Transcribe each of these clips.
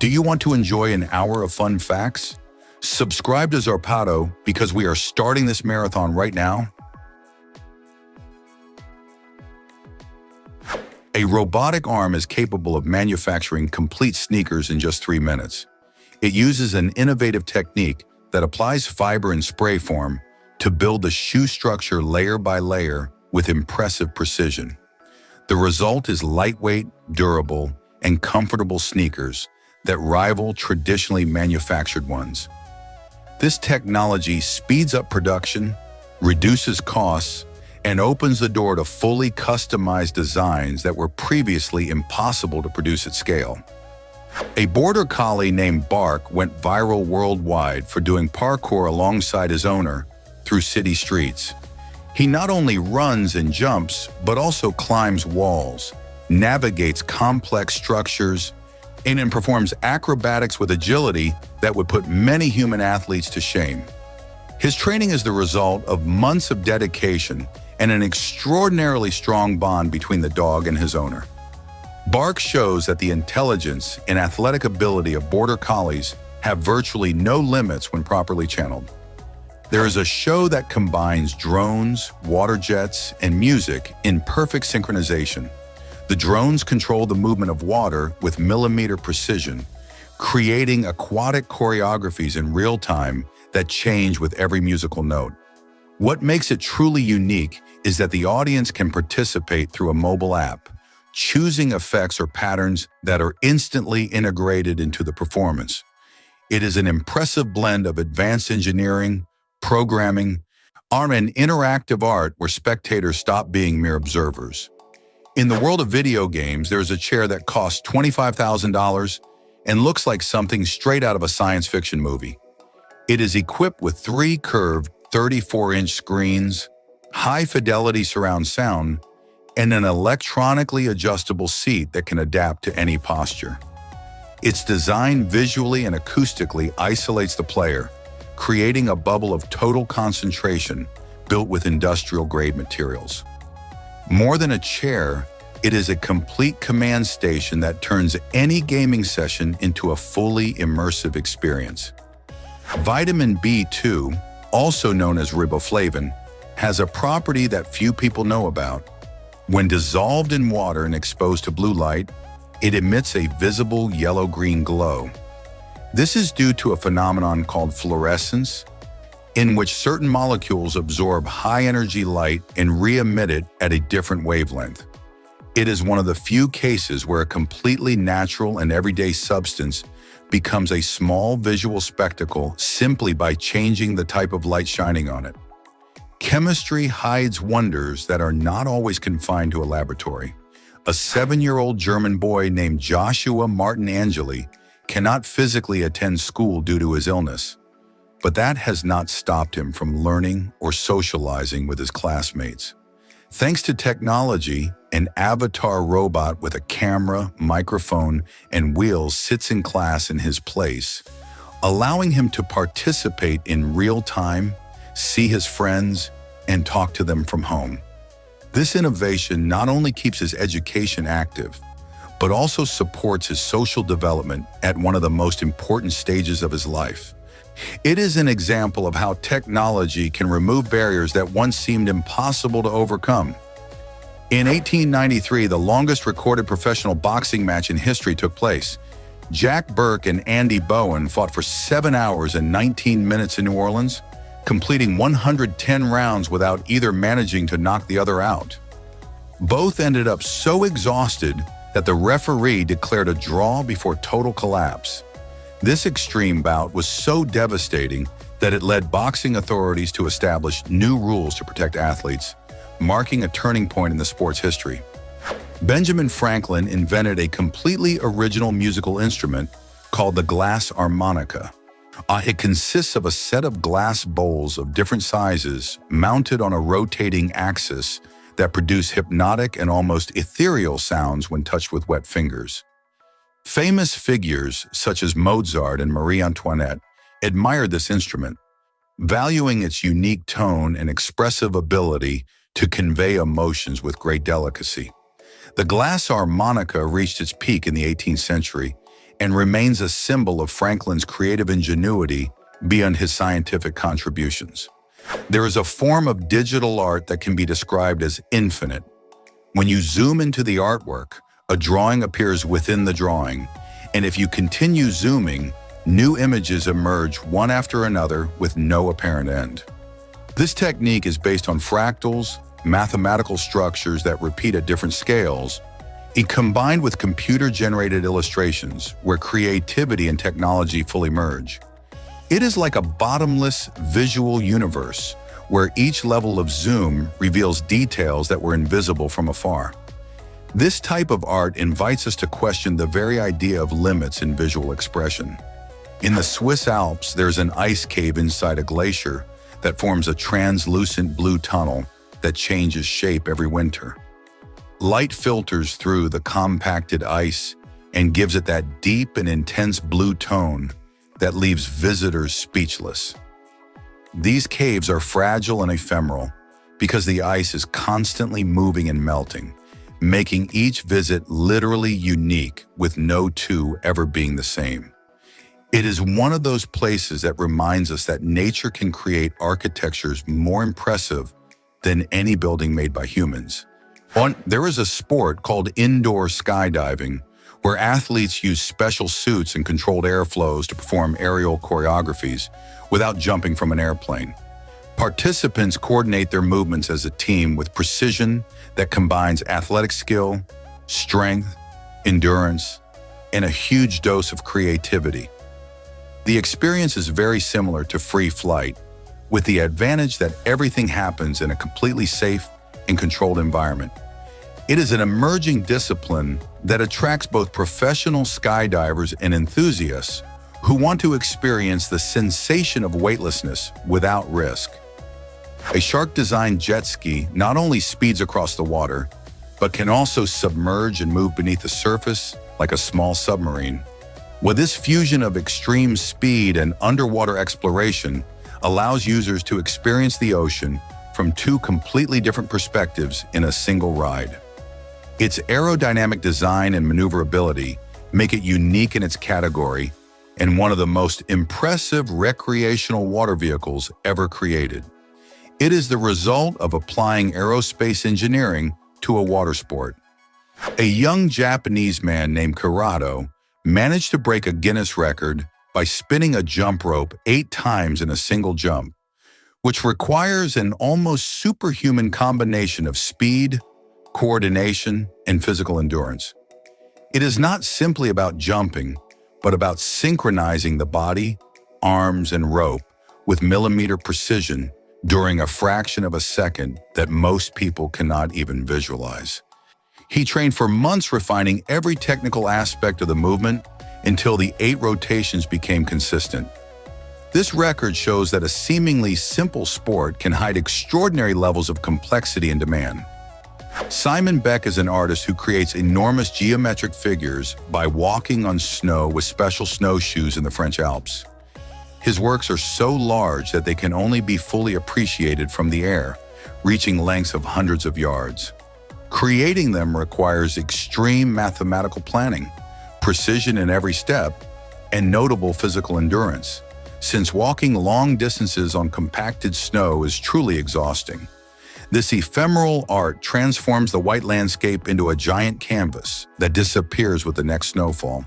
Do you want to enjoy an hour of fun facts? Subscribe to Zarpado because we are starting this marathon right now. A robotic arm is capable of manufacturing complete sneakers in just 3 minutes. It uses an innovative technique that applies fiber in spray form to build the shoe structure layer by layer with impressive precision. The result is lightweight, durable, and comfortable sneakers that rival traditionally manufactured ones. This technology speeds up production, reduces costs, and opens the door to fully customized designs that were previously impossible to produce at scale. A border collie named Bark went viral worldwide for doing parkour alongside his owner through city streets. He not only runs and jumps, but also climbs walls, navigates complex structures, and then performs acrobatics with agility that would put many human athletes to shame. His training is the result of months of dedication and an extraordinarily strong bond between the dog and his owner. Bark shows that the intelligence and athletic ability of border collies have virtually no limits when properly channeled. There is a show that combines drones, water jets, and music in perfect synchronization. The drones control the movement of water with millimeter precision, creating aquatic choreographies in real time that change with every musical note. What makes it truly unique is that the audience can participate through a mobile app, choosing effects or patterns that are instantly integrated into the performance. It is an impressive blend of advanced engineering, programming, and interactive art where spectators stop being mere observers. In the world of video games, there is a chair that costs $25,000 and looks like something straight out of a science fiction movie. It is equipped with 3 curved 34-inch screens, high-fidelity surround sound, and an electronically adjustable seat that can adapt to any posture. Its design visually and acoustically isolates the player, creating a bubble of total concentration built with industrial-grade materials. More than a chair, it is a complete command station that turns any gaming session into a fully immersive experience. Vitamin B2, also known as riboflavin, has a property that few people know about. When dissolved in water and exposed to blue light, it emits a visible yellow-green glow. This is due to a phenomenon called fluorescence, in which certain molecules absorb high-energy light and re-emit it at a different wavelength. It is one of the few cases where a completely natural and everyday substance becomes a small visual spectacle simply by changing the type of light shining on it. Chemistry hides wonders that are not always confined to a laboratory. A 7-year-old German boy named Joshua Martin Angeli cannot physically attend school due to his illness, but that has not stopped him from learning or socializing with his classmates. Thanks to technology, an avatar robot with a camera, microphone, and wheels sits in class in his place, allowing him to participate in real time, see his friends, and talk to them from home. This innovation not only keeps his education active, but also supports his social development at one of the most important stages of his life. It is an example of how technology can remove barriers that once seemed impossible to overcome. In 1893, the longest recorded professional boxing match in history took place. Jack Burke and Andy Bowen fought for 7 hours and 19 minutes in New Orleans, completing 110 rounds without either managing to knock the other out. Both ended up so exhausted that the referee declared a draw before total collapse. This extreme bout was so devastating that it led boxing authorities to establish new rules to protect athletes, marking a turning point in the sport's history. Benjamin Franklin invented a completely original musical instrument called the glass harmonica. It consists of a set of glass bowls of different sizes mounted on a rotating axis that produce hypnotic and almost ethereal sounds when touched with wet fingers. Famous figures such as Mozart and Marie Antoinette admired this instrument, valuing its unique tone and expressive ability to convey emotions with great delicacy. The glass harmonica reached its peak in the 18th century and remains a symbol of Franklin's creative ingenuity beyond his scientific contributions. There is a form of digital art that can be described as infinite. When you zoom into the artwork, a drawing appears within the drawing, and if you continue zooming, new images emerge one after another with no apparent end. This technique is based on fractals, mathematical structures that repeat at different scales, combined with computer-generated illustrations where creativity and technology fully merge. It is like a bottomless visual universe where each level of zoom reveals details that were invisible from afar. This type of art invites us to question the very idea of limits in visual expression. In the Swiss Alps, there's an ice cave inside a glacier that forms a translucent blue tunnel that changes shape every winter. Light filters through the compacted ice and gives it that deep and intense blue tone that leaves visitors speechless. These caves are fragile and ephemeral because the ice is constantly moving and melting, making each visit literally unique with no two ever being the same. It is one of those places that reminds us that nature can create architectures more impressive than any building made by humans. There is a sport called indoor skydiving, where athletes use special suits and controlled airflows to perform aerial choreographies without jumping from an airplane. Participants coordinate their movements as a team with precision that combines athletic skill, strength, endurance, and a huge dose of creativity. The experience is very similar to free flight, with the advantage that everything happens in a completely safe and controlled environment. It is an emerging discipline that attracts both professional skydivers and enthusiasts who want to experience the sensation of weightlessness without risk. A shark-designed jet ski not only speeds across the water, but can also submerge and move beneath the surface like a small submarine. With this fusion of extreme speed and underwater exploration allows users to experience the ocean from two completely different perspectives in a single ride. Its aerodynamic design and maneuverability make it unique in its category and one of the most impressive recreational water vehicles ever created. It is the result of applying aerospace engineering to a water sport. A young Japanese man named Kurado managed to break a Guinness record by spinning a jump rope 8 times in a single jump, which requires an almost superhuman combination of speed, coordination, and physical endurance. It is not simply about jumping, but about synchronizing the body, arms, and rope with millimeter precision during a fraction of a second that most people cannot even visualize. He trained for months refining every technical aspect of the movement until the 8 rotations became consistent. This record shows that a seemingly simple sport can hide extraordinary levels of complexity and demand. Simon Beck is an artist who creates enormous geometric figures by walking on snow with special snowshoes in the French Alps. His works are so large that they can only be fully appreciated from the air, reaching lengths of hundreds of yards. Creating them requires extreme mathematical planning, precision in every step, and notable physical endurance, since walking long distances on compacted snow is truly exhausting. This ephemeral art transforms the white landscape into a giant canvas that disappears with the next snowfall,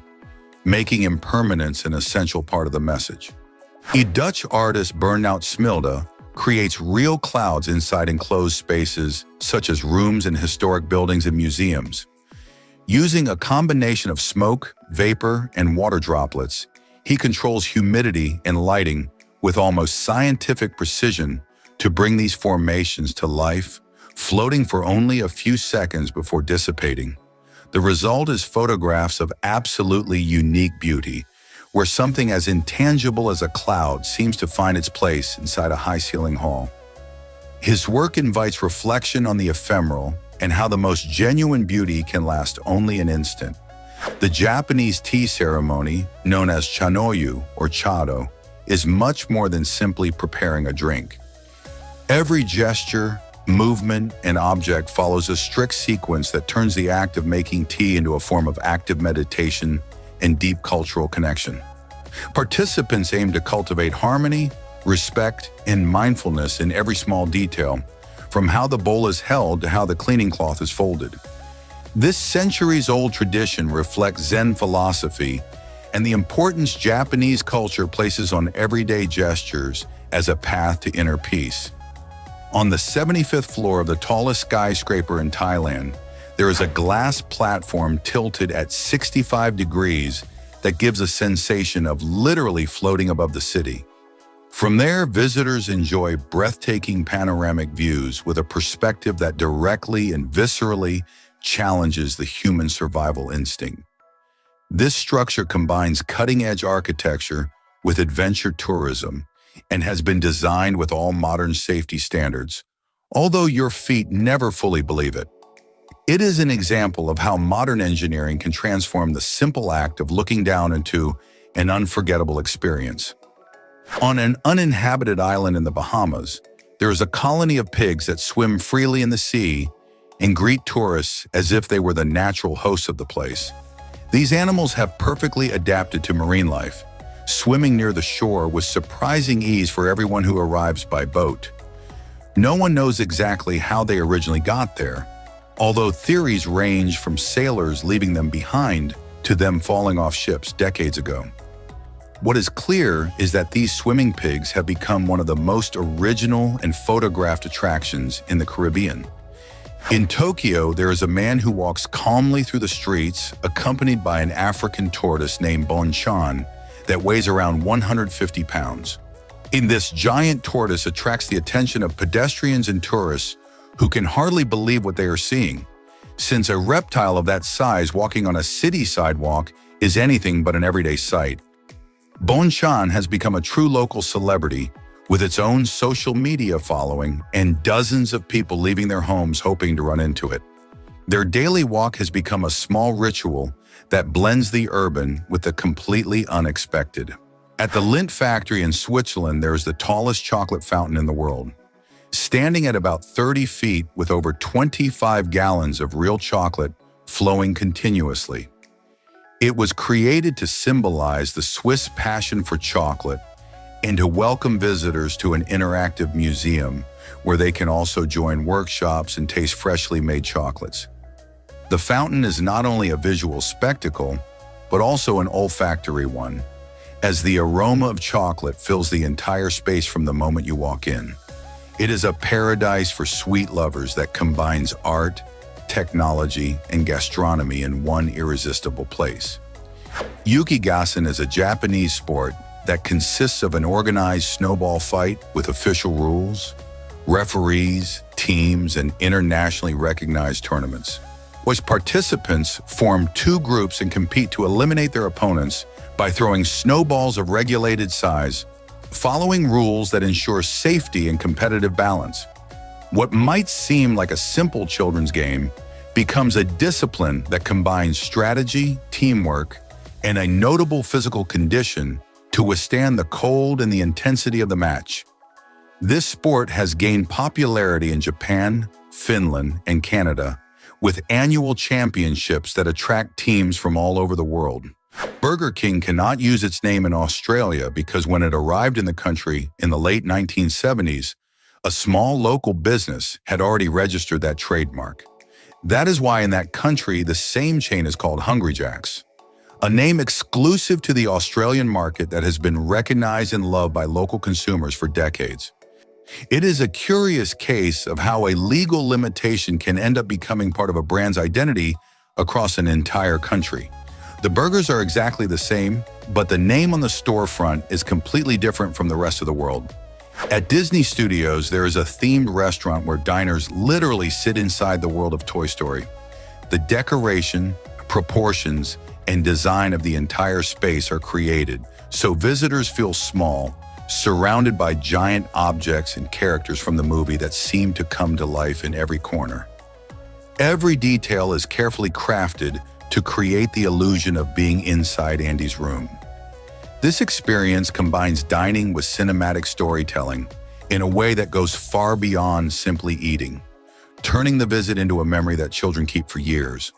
making impermanence an essential part of the message. Dutch artist Bernard Smilde creates real clouds inside enclosed spaces, such as rooms in historic buildings and museums. Using a combination of smoke, vapor, and water droplets, he controls humidity and lighting with almost scientific precision to bring these formations to life, floating for only a few seconds before dissipating. The result is photographs of absolutely unique beauty, where something as intangible as a cloud seems to find its place inside a high-ceiling hall. His work invites reflection on the ephemeral and how the most genuine beauty can last only an instant. The Japanese tea ceremony, known as chanoyu or chado, is much more than simply preparing a drink. Every gesture, movement, and object follows a strict sequence that turns the act of making tea into a form of active meditation and deep cultural connection. Participants aim to cultivate harmony, respect, and mindfulness in every small detail, from how the bowl is held to how the cleaning cloth is folded. This centuries-old tradition reflects Zen philosophy and the importance Japanese culture places on everyday gestures as a path to inner peace. On the 75th floor of the tallest skyscraper in Thailand, there is a glass platform tilted at 65 degrees that gives a sensation of literally floating above the city. From there, visitors enjoy breathtaking panoramic views with a perspective that directly and viscerally challenges the human survival instinct. This structure combines cutting-edge architecture with adventure tourism and has been designed with all modern safety standards, although your feet never fully believe it. It is an example of how modern engineering can transform the simple act of looking down into an unforgettable experience. On an uninhabited island in the Bahamas, there is a colony of pigs that swim freely in the sea and greet tourists as if they were the natural hosts of the place. These animals have perfectly adapted to marine life, swimming near the shore with surprising ease for everyone who arrives by boat. No one knows exactly how they originally got there, although theories range from sailors leaving them behind to them falling off ships decades ago. What is clear is that these swimming pigs have become one of the most original and photographed attractions in the Caribbean. In Tokyo, there is a man who walks calmly through the streets, accompanied by an African tortoise named Bonchan that weighs around 150 pounds. This giant tortoise attracts the attention of pedestrians and tourists who can hardly believe what they are seeing, since a reptile of that size walking on a city sidewalk is anything but an everyday sight. Bonchan has become a true local celebrity with its own social media following and dozens of people leaving their homes hoping to run into it. Their daily walk has become a small ritual that blends the urban with the completely unexpected. At the Lindt factory in Switzerland, there is the tallest chocolate fountain in the world. Standing at about 30 feet with over 25 gallons of real chocolate flowing continuously. It was created to symbolize the Swiss passion for chocolate and to welcome visitors to an interactive museum where they can also join workshops and taste freshly made chocolates. The fountain is not only a visual spectacle, but also an olfactory one, as the aroma of chocolate fills the entire space from the moment you walk in. It is a paradise for sweet lovers that combines art, technology, and gastronomy in one irresistible place. Yukigassen is a Japanese sport that consists of an organized snowball fight with official rules, referees, teams, and internationally recognized tournaments, which participants form two groups and compete to eliminate their opponents by throwing snowballs of regulated size, following rules that ensure safety and competitive balance. What might seem like a simple children's game becomes a discipline that combines strategy, teamwork, and a notable physical condition to withstand the cold and the intensity of the match. This sport has gained popularity in Japan, Finland, and Canada, with annual championships that attract teams from all over the world. Burger King cannot use its name in Australia because when it arrived in the country in the late 1970s, a small local business had already registered that trademark. That is why in that country, the same chain is called Hungry Jack's, a name exclusive to the Australian market that has been recognized and loved by local consumers for decades. It is a curious case of how a legal limitation can end up becoming part of a brand's identity across an entire country. The burgers are exactly the same, but the name on the storefront is completely different from the rest of the world. At Disney Studios, there is a themed restaurant where diners literally sit inside the world of Toy Story. The decoration, proportions, and design of the entire space are created so visitors feel small, surrounded by giant objects and characters from the movie that seem to come to life in every corner. Every detail is carefully crafted to create the illusion of being inside Andy's room. This experience combines dining with cinematic storytelling in a way that goes far beyond simply eating, turning the visit into a memory that children keep for years.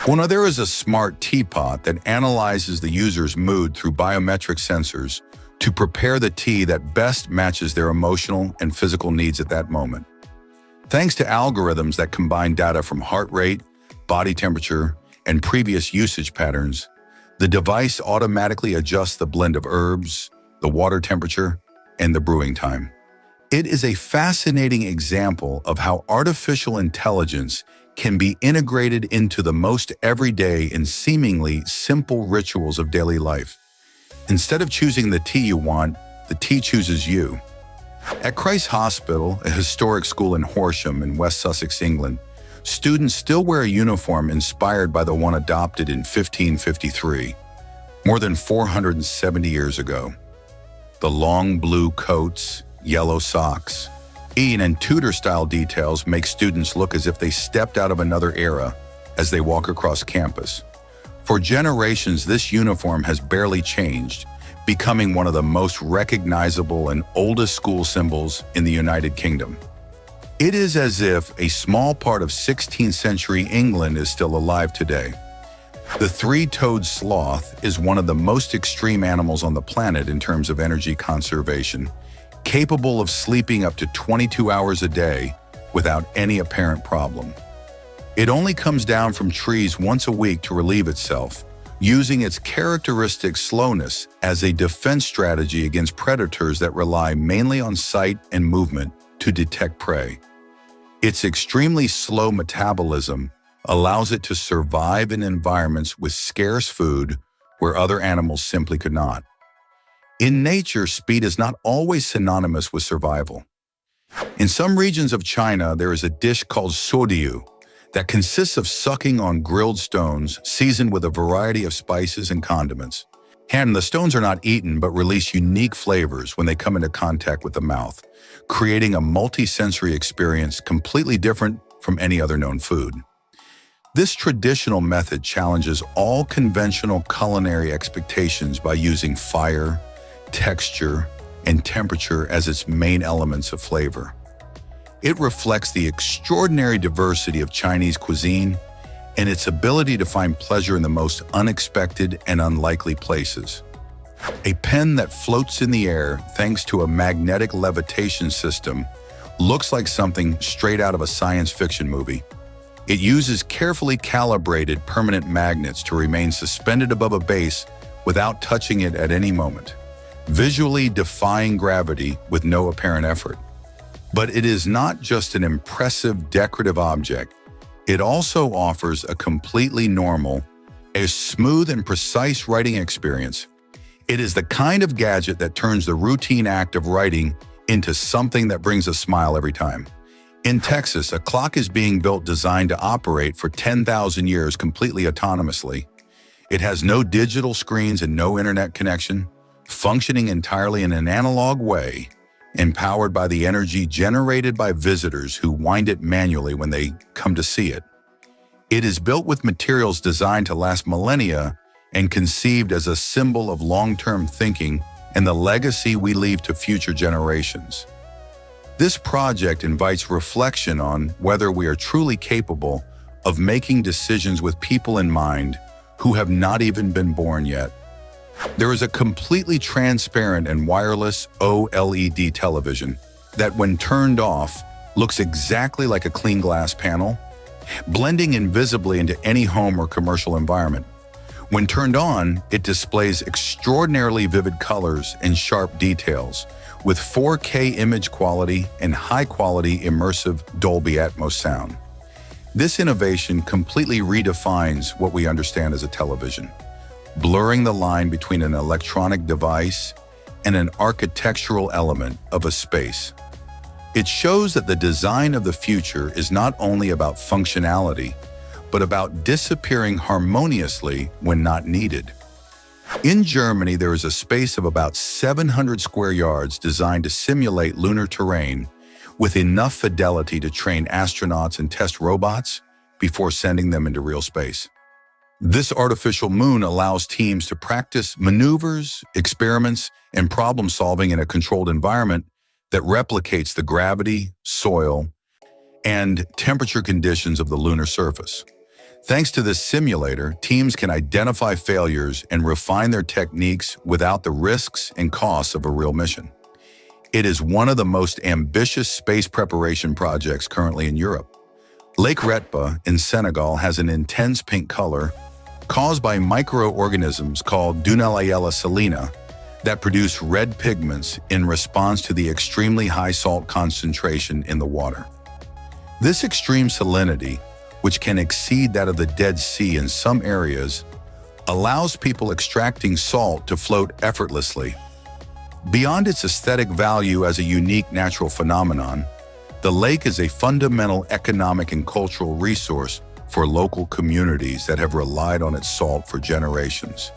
Well, now there is a smart teapot that analyzes the user's mood through biometric sensors to prepare the tea that best matches their emotional and physical needs at that moment. Thanks to algorithms that combine data from heart rate, body temperature, and previous usage patterns, the device automatically adjusts the blend of herbs, the water temperature, and the brewing time. It is a fascinating example of how artificial intelligence can be integrated into the most everyday and seemingly simple rituals of daily life. Instead of choosing the tea you want, the tea chooses you. At Christ's Hospital, a historic school in Horsham in West Sussex, England, students still wear a uniform inspired by the one adopted in 1553, more than 470 years ago. The long blue coats, yellow socks, and Tudor-style details make students look as if they stepped out of another era as they walk across campus. For generations, this uniform has barely changed, becoming one of the most recognizable and oldest school symbols in the United Kingdom. It is as if a small part of 16th century England is still alive today. The three-toed sloth is one of the most extreme animals on the planet in terms of energy conservation, capable of sleeping up to 22 hours a day without any apparent problem. It only comes down from trees once a week to relieve itself, using its characteristic slowness as a defense strategy against predators that rely mainly on sight and movement to detect prey. Its extremely slow metabolism allows it to survive in environments with scarce food where other animals simply could not. In nature, speed is not always synonymous with survival. In some regions of China, there is a dish called sodiu that consists of sucking on grilled stones seasoned with a variety of spices and condiments. And the stones are not eaten but release unique flavors when they come into contact with the mouth, creating a multi-sensory experience completely different from any other known food. This traditional method challenges all conventional culinary expectations by using fire, texture, and temperature as its main elements of flavor. It reflects the extraordinary diversity of Chinese cuisine and its ability to find pleasure in the most unexpected and unlikely places. A pen that floats in the air thanks to a magnetic levitation system looks like something straight out of a science fiction movie. It uses carefully calibrated permanent magnets to remain suspended above a base without touching it at any moment, visually defying gravity with no apparent effort. But it is not just an impressive decorative object. It also offers a completely normal, a smooth and precise writing experience. It is the kind of gadget that turns the routine act of writing into something that brings a smile every time. In Texas, a clock is being built designed to operate for 10,000 years completely autonomously. It has no digital screens and no internet connection, functioning entirely in an analog way, empowered by the energy generated by visitors who wind it manually when they come to see it. It is built with materials designed to last millennia and conceived as a symbol of long-term thinking and the legacy we leave to future generations. This project invites reflection on whether we are truly capable of making decisions with people in mind who have not even been born yet. There is a completely transparent and wireless OLED television that, when turned off, looks exactly like a clean glass panel, blending invisibly into any home or commercial environment. When turned on, it displays extraordinarily vivid colors and sharp details, with 4K image quality and high-quality immersive Dolby Atmos sound. This innovation completely redefines what we understand as a television, blurring the line between an electronic device and an architectural element of a space. It shows that the design of the future is not only about functionality, but about disappearing harmoniously when not needed. In Germany, there is a space of about 700 square yards designed to simulate lunar terrain with enough fidelity to train astronauts and test robots before sending them into real space. This artificial moon allows teams to practice maneuvers, experiments, and problem-solving in a controlled environment that replicates the gravity, soil, and temperature conditions of the lunar surface. Thanks to this simulator, teams can identify failures and refine their techniques without the risks and costs of a real mission. It is one of the most ambitious space preparation projects currently in Europe. Lake Retba in Senegal has an intense pink color caused by microorganisms called Dunaliella salina that produce red pigments in response to the extremely high salt concentration in the water. This extreme salinity, which can exceed that of the Dead Sea in some areas, allows people extracting salt to float effortlessly. Beyond its aesthetic value as a unique natural phenomenon, the lake is a fundamental economic and cultural resource for local communities that have relied on its salt for generations.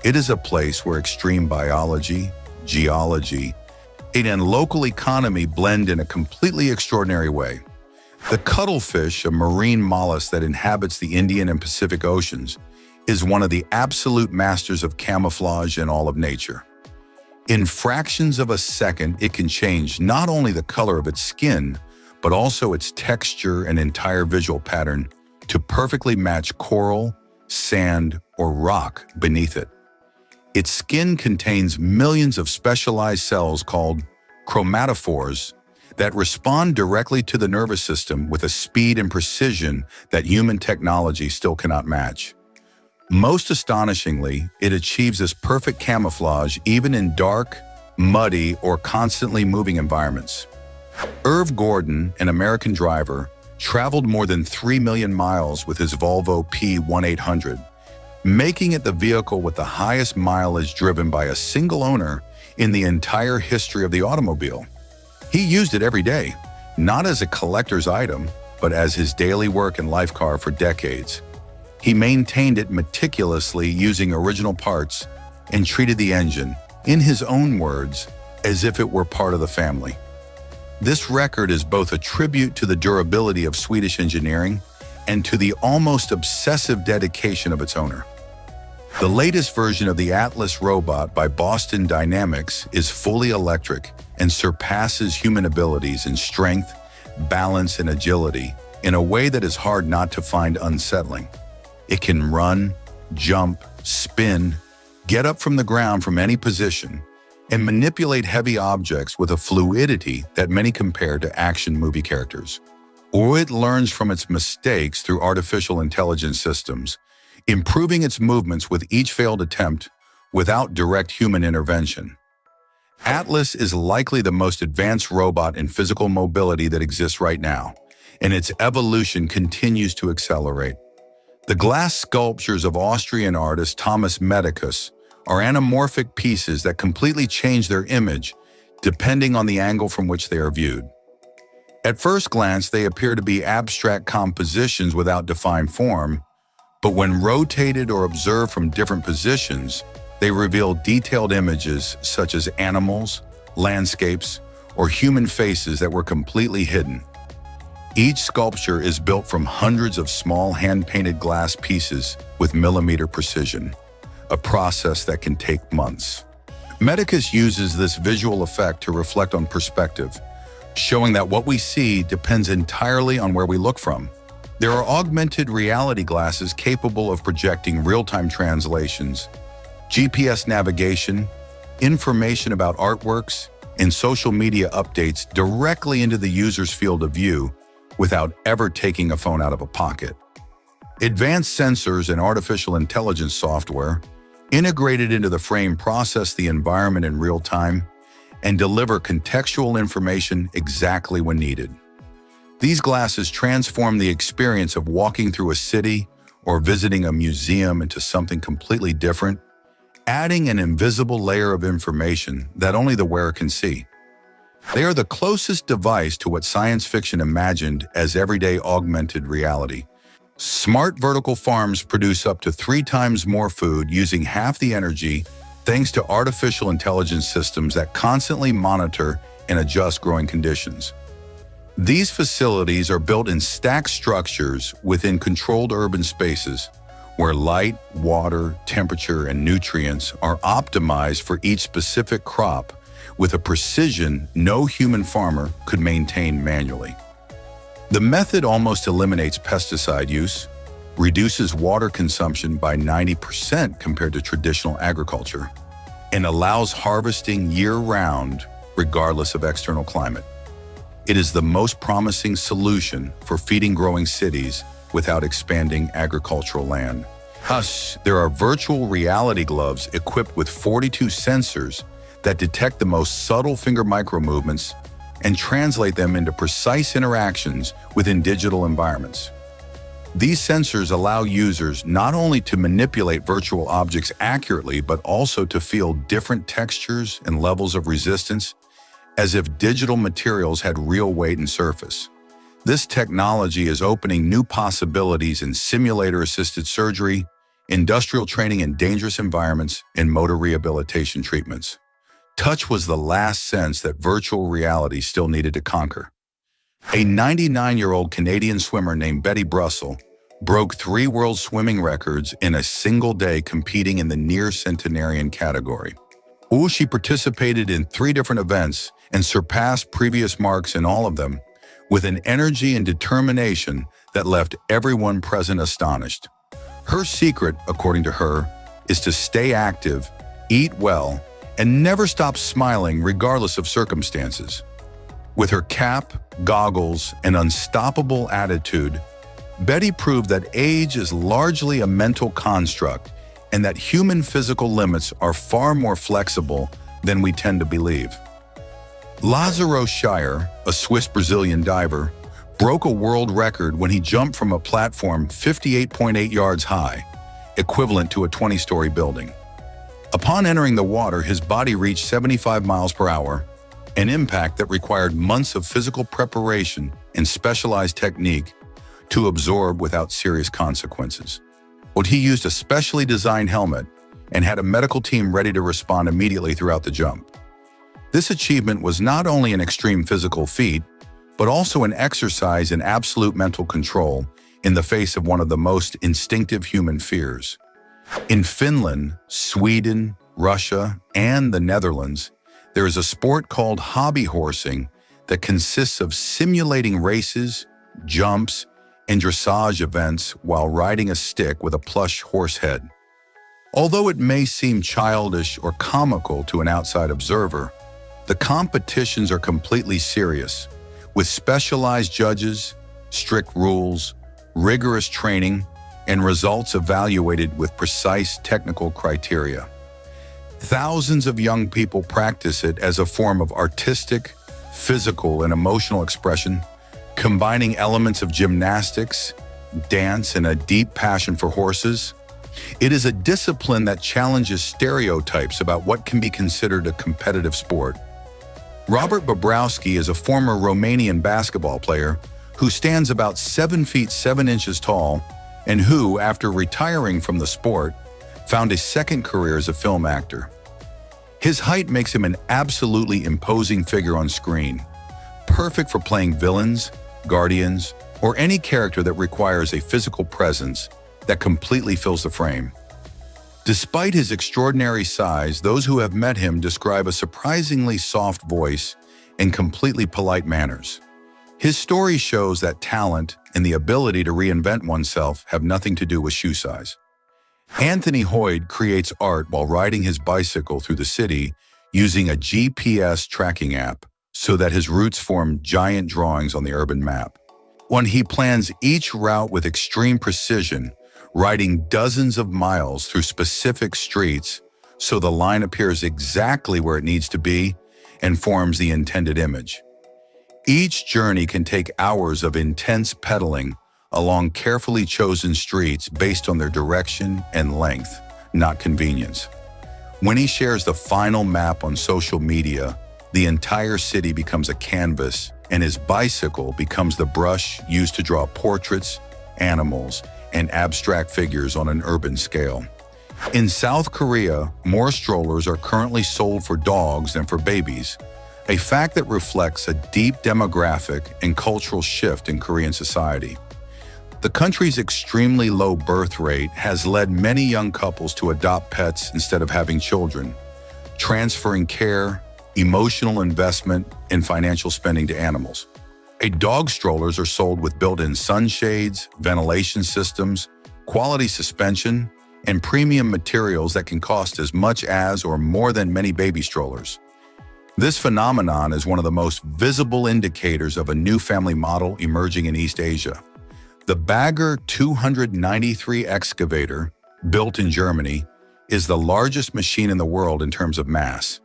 It is a place where extreme biology, geology, and local economy blend in a completely extraordinary way. The cuttlefish, a marine mollusk that inhabits the Indian and Pacific Oceans, is one of the absolute masters of camouflage in all of nature. In fractions of a second, it can change not only the color of its skin, but also its texture and entire visual pattern to perfectly match coral, sand, or rock beneath it. Its skin contains millions of specialized cells called chromatophores that respond directly to the nervous system with a speed and precision that human technology still cannot match. Most astonishingly, it achieves this perfect camouflage even in dark, muddy, or constantly moving environments. Irv Gordon, an American driver, traveled more than 3 million miles with his Volvo P1800, making it the vehicle with the highest mileage driven by a single owner in the entire history of the automobile. He used it every day, not as a collector's item, but as his daily work and life car for decades. He maintained it meticulously using original parts and treated the engine, in his own words, as if it were part of the family. This record is both a tribute to the durability of Swedish engineering and to the almost obsessive dedication of its owner. The latest version of the Atlas robot by Boston Dynamics is fully electric and surpasses human abilities in strength, balance, and agility in a way that is hard not to find unsettling. It can run, jump, spin, get up from the ground from any position, and manipulate heavy objects with a fluidity that many compare to action movie characters. Or it learns from its mistakes through artificial intelligence systems, improving its movements with each failed attempt without direct human intervention. Atlas is likely the most advanced robot in physical mobility that exists right now, and its evolution continues to accelerate. The glass sculptures of Austrian artist Thomas Medicus are anamorphic pieces that completely change their image depending on the angle from which they are viewed. At first glance, they appear to be abstract compositions without defined form, but when rotated or observed from different positions, they reveal detailed images such as animals, landscapes, or human faces that were completely hidden. Each sculpture is built from hundreds of small hand-painted glass pieces with millimeter precision, a process that can take months. Medicus uses this visual effect to reflect on perspective, showing that what we see depends entirely on where we look from. There are augmented reality glasses capable of projecting real-time translations, GPS navigation, information about artworks, and social media updates directly into the user's field of view without ever taking a phone out of a pocket. Advanced sensors and artificial intelligence software integrated into the frame process the environment in real time and deliver contextual information exactly when needed. These glasses transform the experience of walking through a city or visiting a museum into something completely different, adding an invisible layer of information that only the wearer can see. They are the closest device to what science fiction imagined as everyday augmented reality. Smart vertical farms produce up to 3 times more food using half the energy thanks to artificial intelligence systems that constantly monitor and adjust growing conditions. These facilities are built in stacked structures within controlled urban spaces where light, water, temperature, and nutrients are optimized for each specific crop with a precision no human farmer could maintain manually. The method almost eliminates pesticide use, reduces water consumption by 90% compared to traditional agriculture, and allows harvesting year-round regardless of external climate. It is the most promising solution for feeding growing cities without expanding agricultural land. Thus, there are virtual reality gloves equipped with 42 sensors that detect the most subtle finger micromovements and translate them into precise interactions within digital environments. These sensors allow users not only to manipulate virtual objects accurately, but also to feel different textures and levels of resistance, as if digital materials had real weight and surface. This technology is opening new possibilities in simulator-assisted surgery, industrial training in dangerous environments, and motor rehabilitation treatments. Touch was the last sense that virtual reality still needed to conquer. A 99-year-old Canadian swimmer named Betty Brussel broke 3 world swimming records in a single day competing in the near-centenarian category. She participated in 3 different events and surpassed previous marks in all of them with an energy and determination that left everyone present astonished. Her secret, according to her, is to stay active, eat well, and never stop smiling regardless of circumstances. With her cap, goggles, and unstoppable attitude, Betty proved that age is largely a mental construct and that human physical limits are far more flexible than we tend to believe. Lázaro Shire, a Swiss-Brazilian diver, broke a world record when he jumped from a platform 58.8 yards high, equivalent to a 20-story building. Upon entering the water, his body reached 75 miles per hour, an impact that required months of physical preparation and specialized technique to absorb without serious consequences. He used a specially designed helmet and had a medical team ready to respond immediately throughout the jump. This achievement was not only an extreme physical feat, but also an exercise in absolute mental control in the face of one of the most instinctive human fears. In Finland, Sweden, Russia, and the Netherlands, there is a sport called hobby horsing that consists of simulating races, jumps, and dressage events while riding a stick with a plush horse head. Although it may seem childish or comical to an outside observer, the competitions are completely serious, with specialized judges, strict rules, rigorous training, and results evaluated with precise technical criteria. Thousands of young people practice it as a form of artistic, physical, and emotional expression, combining elements of gymnastics, dance, and a deep passion for horses. It is a discipline that challenges stereotypes about what can be considered a competitive sport. Robert Bobrowski is a former Romanian basketball player who stands about 7 feet 7 inches tall and who, after retiring from the sport, found a second career as a film actor. His height makes him an absolutely imposing figure on screen, perfect for playing villains, guardians, or any character that requires a physical presence that completely fills the frame. Despite his extraordinary size, those who have met him describe a surprisingly soft voice and completely polite manners. His story shows that talent and the ability to reinvent oneself have nothing to do with shoe size. Anthony Hoyd creates art while riding his bicycle through the city using a GPS tracking app so that his routes form giant drawings on the urban map. When he plans each route with extreme precision, riding dozens of miles through specific streets so the line appears exactly where it needs to be and forms the intended image. Each journey can take hours of intense pedaling along carefully chosen streets based on their direction and length, not convenience. When he shares the final map on social media, the entire city becomes a canvas, and his bicycle becomes the brush used to draw portraits, animals, and abstract figures on an urban scale. In South Korea, more strollers are currently sold for dogs than for babies, a fact that reflects a deep demographic and cultural shift in Korean society. The country's extremely low birth rate has led many young couples to adopt pets instead of having children, transferring care, emotional investment, and financial spending to animals. Dog strollers are sold with built-in sunshades, ventilation systems, quality suspension, and premium materials that can cost as much as or more than many baby strollers. This phenomenon is one of the most visible indicators of a new family model emerging in East Asia. The Bagger 293 excavator, built in Germany, is the largest machine in the world in terms of mass.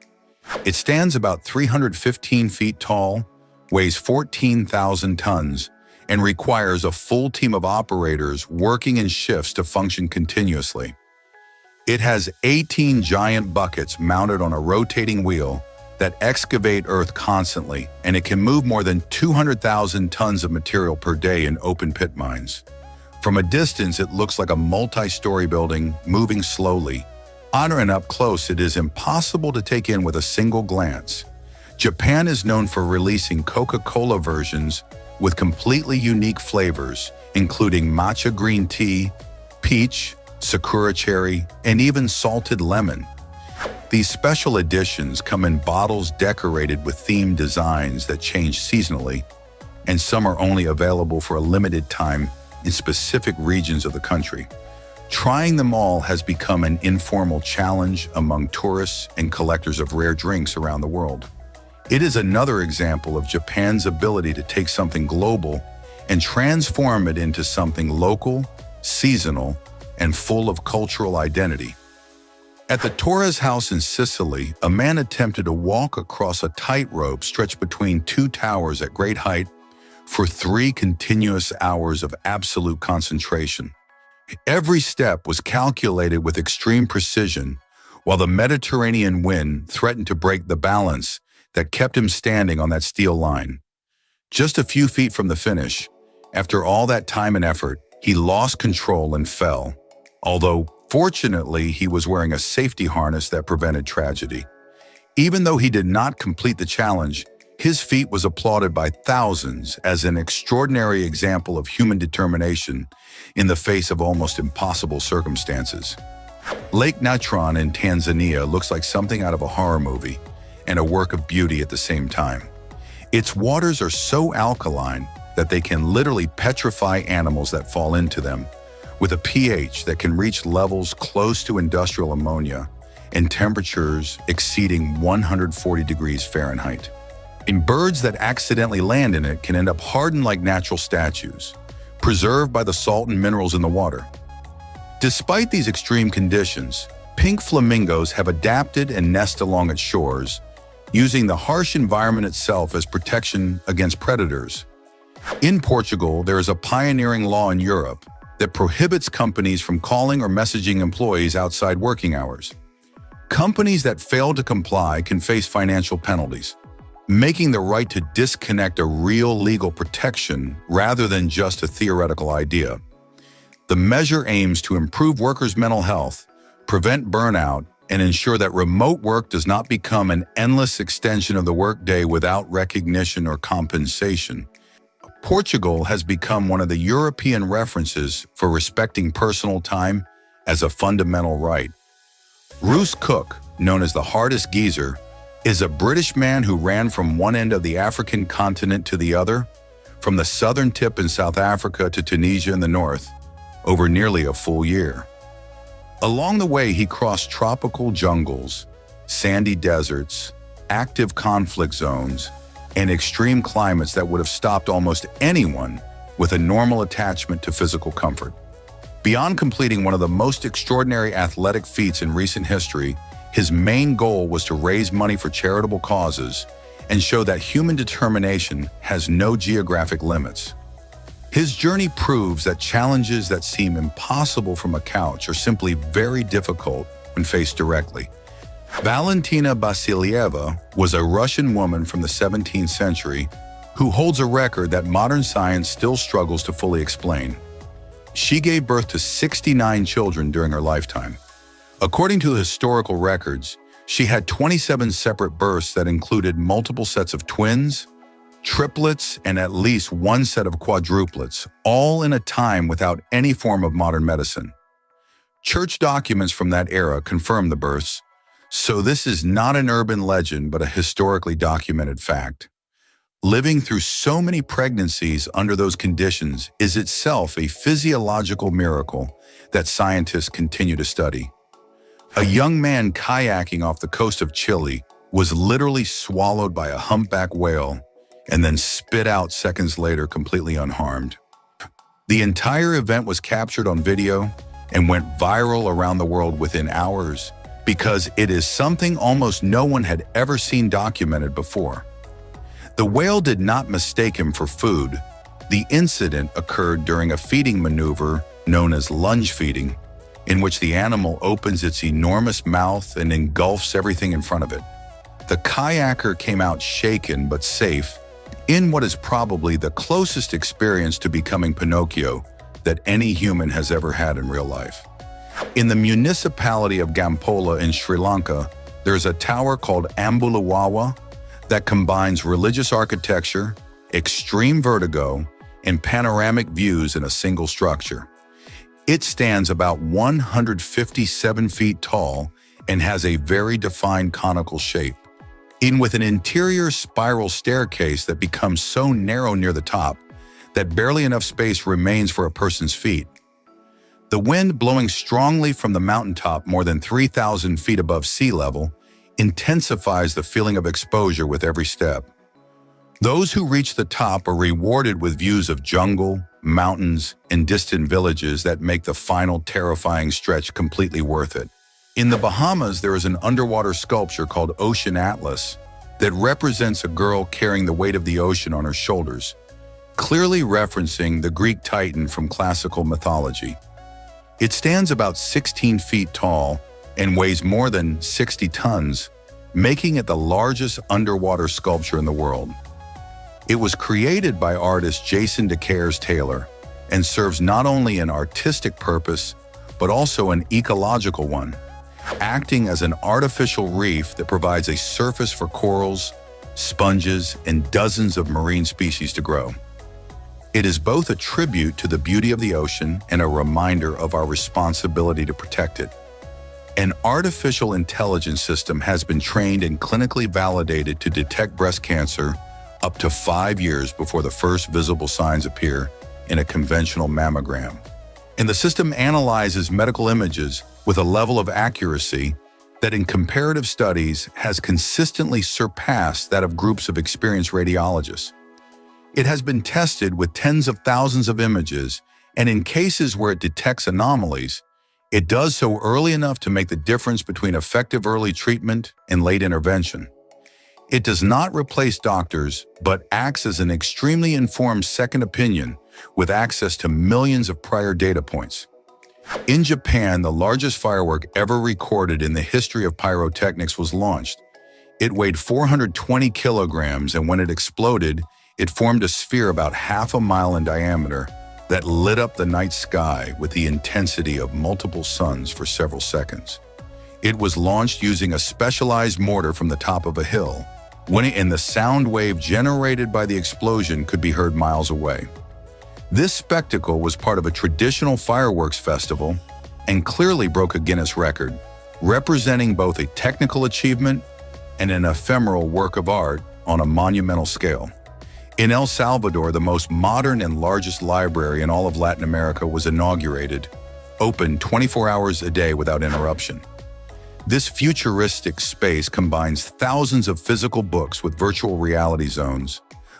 It stands about 315 feet tall, weighs 14,000 tons, and requires a full team of operators working in shifts to function continuously. It has 18 giant buckets mounted on a rotating wheel that excavate earth constantly, and it can move more than 200,000 tons of material per day in open pit mines. From a distance, it looks like a multi-story building moving slowly. On and up close, it is impossible to take in with a single glance. Japan is known for releasing Coca-Cola versions with completely unique flavors, including matcha green tea, peach, sakura cherry, and even salted lemon. These special editions come in bottles decorated with themed designs that change seasonally, and some are only available for a limited time in specific regions of the country. Trying them all has become an informal challenge among tourists and collectors of rare drinks around the world. It is another example of Japan's ability to take something global and transform it into something local, seasonal, and full of cultural identity. At the Torres house in Sicily, a man attempted to walk across a tightrope stretched between two towers at great height for 3 continuous hours of absolute concentration. Every step was calculated with extreme precision, while the Mediterranean wind threatened to break the balance that kept him standing on that steel line. Just a few feet from the finish, after all that time and effort, he lost control and fell, although fortunately he was wearing a safety harness that prevented tragedy. Even though he did not complete the challenge, his feat was applauded by thousands as an extraordinary example of human determination in the face of almost impossible circumstances. Lake Natron in Tanzania looks like something out of a horror movie and a work of beauty at the same time. Its waters are so alkaline that they can literally petrify animals that fall into them, with a pH that can reach levels close to industrial ammonia and temperatures exceeding 140 degrees Fahrenheit. And birds that accidentally land in it can end up hardened like natural statues, preserved by the salt and minerals in the water. Despite these extreme conditions, pink flamingos have adapted and nest along its shores, using the harsh environment itself as protection against predators. In Portugal, there is a pioneering law in Europe that prohibits companies from calling or messaging employees outside working hours. Companies that fail to comply can face financial penalties, making the right to disconnect a real legal protection rather than just a theoretical idea. The measure aims to improve workers' mental health, prevent burnout, and ensure that remote work does not become an endless extension of the workday without recognition or compensation. Portugal has become one of the European references for respecting personal time as a fundamental right. Roos Cook, known as the hardest geezer, is a British man who ran from one end of the African continent to the other, from the southern tip in South Africa to Tunisia in the north, over nearly a full year. Along the way, he crossed tropical jungles, sandy deserts, active conflict zones, and extreme climates that would have stopped almost anyone with a normal attachment to physical comfort. Beyond completing one of the most extraordinary athletic feats in recent history, his main goal was to raise money for charitable causes and show that human determination has no geographic limits. His journey proves that challenges that seem impossible from a couch are simply very difficult when faced directly. Valentina Vasilieva was a Russian woman from the 17th century who holds a record that modern science still struggles to fully explain. She gave birth to 69 children during her lifetime. According to historical records, she had 27 separate births that included multiple sets of twins, triplets, and at least one set of quadruplets, all in a time without any form of modern medicine. Church documents from that era confirm the births, so this is not an urban legend but a historically documented fact. Living through so many pregnancies under those conditions is itself a physiological miracle that scientists continue to study. A young man kayaking off the coast of Chile was literally swallowed by a humpback whale and then spit out seconds later completely unharmed. The entire event was captured on video and went viral around the world within hours because it is something almost no one had ever seen documented before. The whale did not mistake him for food. The incident occurred during a feeding maneuver known as lunge feeding, in which the animal opens its enormous mouth and engulfs everything in front of it. The kayaker came out shaken but safe, in what is probably the closest experience to becoming Pinocchio that any human has ever had in real life. In the municipality of Gampola in Sri Lanka, there's a tower called Ambulawawa that combines religious architecture, extreme vertigo, and panoramic views in a single structure. It stands about 157 feet tall and has a very defined conical shape, with an interior spiral staircase that becomes so narrow near the top that barely enough space remains for a person's feet. The wind blowing strongly from the mountaintop more than 3,000 feet above sea level intensifies the feeling of exposure with every step. Those who reach the top are rewarded with views of jungle, mountains, and distant villages that make the final terrifying stretch completely worth it. In the Bahamas, there is an underwater sculpture called Ocean Atlas that represents a girl carrying the weight of the ocean on her shoulders, clearly referencing the Greek Titan from classical mythology. It stands about 16 feet tall and weighs more than 60 tons, making it the largest underwater sculpture in the world. It was created by artist Jason DeCaires Taylor and serves not only an artistic purpose, but also an ecological one, acting as an artificial reef that provides a surface for corals, sponges, and dozens of marine species to grow. It is both a tribute to the beauty of the ocean and a reminder of our responsibility to protect it. An artificial intelligence system has been trained and clinically validated to detect breast cancer up to 5 years before the first visible signs appear in a conventional mammogram. And the system analyzes medical images with a level of accuracy that in comparative studies has consistently surpassed that of groups of experienced radiologists. It has been tested with tens of thousands of images, and in cases where it detects anomalies, it does so early enough to make the difference between effective early treatment and late intervention. It does not replace doctors, but acts as an extremely informed second opinion with access to millions of prior data points. In Japan, the largest firework ever recorded in the history of pyrotechnics was launched. It weighed 420 kilograms, and when it exploded, it formed a sphere about half a mile in diameter that lit up the night sky with the intensity of multiple suns for several seconds. It was launched using a specialized mortar from the top of a hill, and the sound wave generated by the explosion could be heard miles away. This spectacle was part of a traditional fireworks festival and clearly broke a Guinness record, representing both a technical achievement and an ephemeral work of art on a monumental scale. In El Salvador, the most modern and largest library in all of Latin America was inaugurated, open 24 hours a day without interruption. This futuristic space combines thousands of physical books with virtual reality zones,